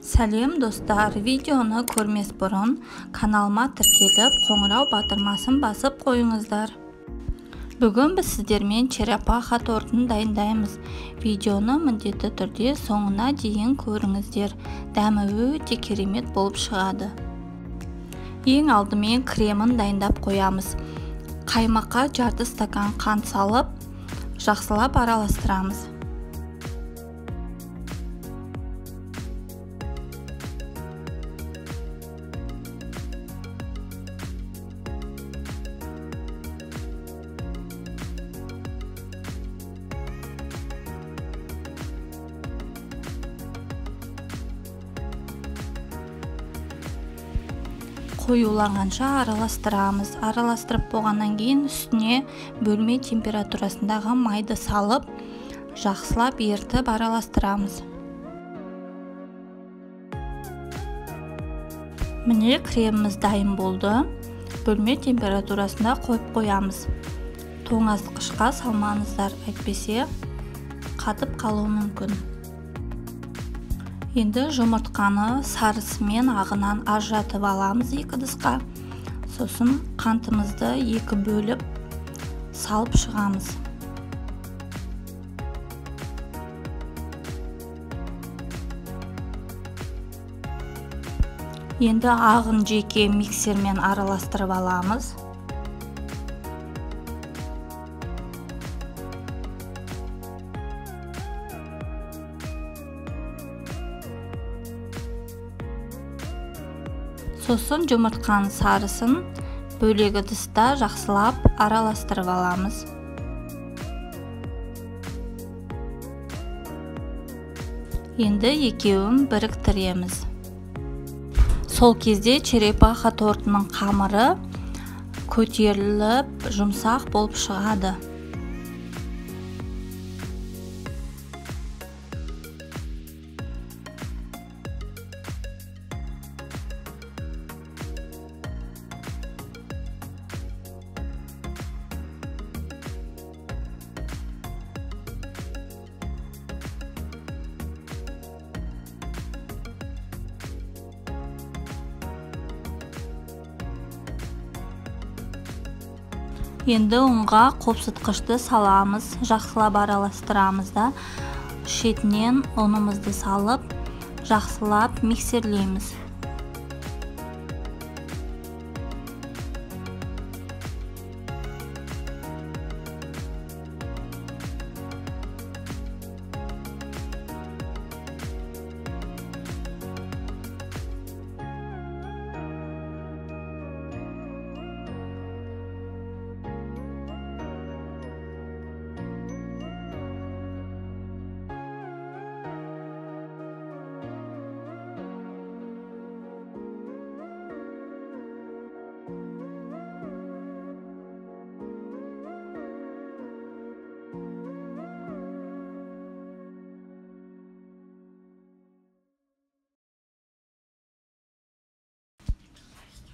Сәлем достар, видеоны көрмес бұрын каналыма тіркеліп, қоңырау батырмасын басып қойыңыздар. Бүгін біз сіздермен черепаха тортын дайындаймыз. Видеоны міндетті түрде соңына дейін көріңіздер. Дәмі өте керемет болып шығады. Ең алдымен кремін дайындап қоямыз. Қаймаққа жарты стакан қант салып, жақсылап араластырамыз. Қоюланғанша араластырамыз. Араластырып болғаннан кейін үстіне бөлме температурасындағы майды салып, жақсылап ертіп араластырамыз. Міне креміміз дайын болды. Бөлме температурасында қойып қоямыз. Тоңазытқышқа салмаңыздар, әйтпесе қатып қалуы мүмкін. Енді жұмыртқаны сарысы мен ағынан ажыратып аламыз екі ыдысқа. Сосын қантымызды екі бөліп салып шығамыз. Енді ағын жеке миксермен араластырып аламыз. Сосын жұмыртқаның сарысын бөлек ыдыста жақсылап араластырып аламыз. Енді екеуін біріктіреміз. Сол кезде черепаха тортының қамыры көтеріліп, жұмсақ болып шығады. Енді ұнға қопсытқышты саламыз, жақсылап араластырамыз да, шетінен ұнымызды салып, жақсылап миксерлейміз.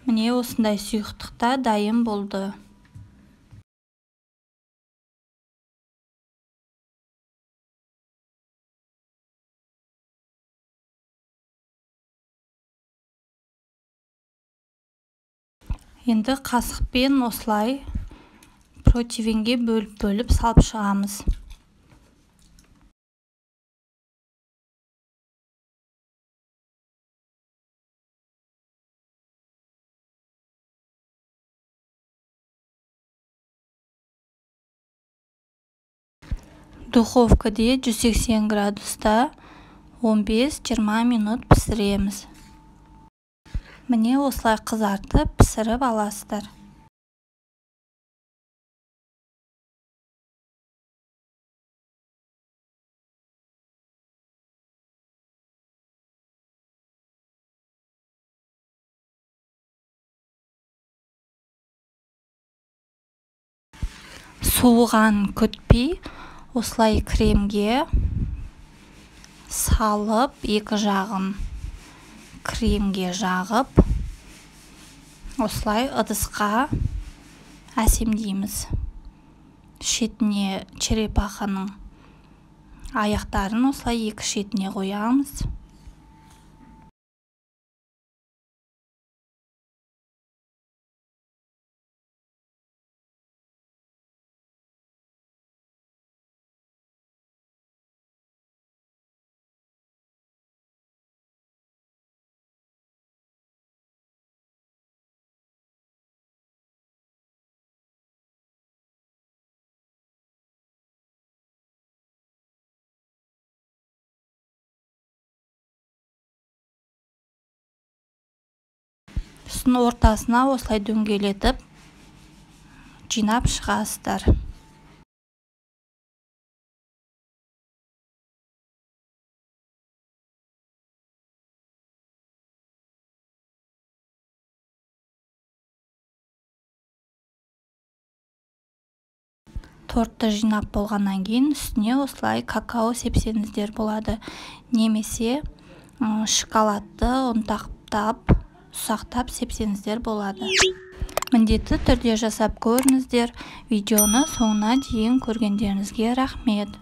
Міне осындай сұйықтықта дайын болды. Енді қасықпен осылай противенге бөліп салып шығамыз. Духовкада 180 градуста 15-20 минут пісіреміз. Міне осылай қызартып пісіріп аласыздар. Суыған күтпей, осылай кремге салып, екі жағын кремге жағып, осылай ыдысқа әсемдейміз. Шетіне черепаханың аяқтарын осылай екі шетіне қоямыз. сосын ортасына осылай дөңгелетіп жинап шығасыздар. Тортты жинап болғаннан кейін үстіне осылай какао сепсеңіздер болады, немесе шоколадты ұнтақтап, ұсақтап сепсеңіздер болады. Міндетті түрде жасап көріңіздер. Видеоны соңына дейін көргендеріңізге рахмет.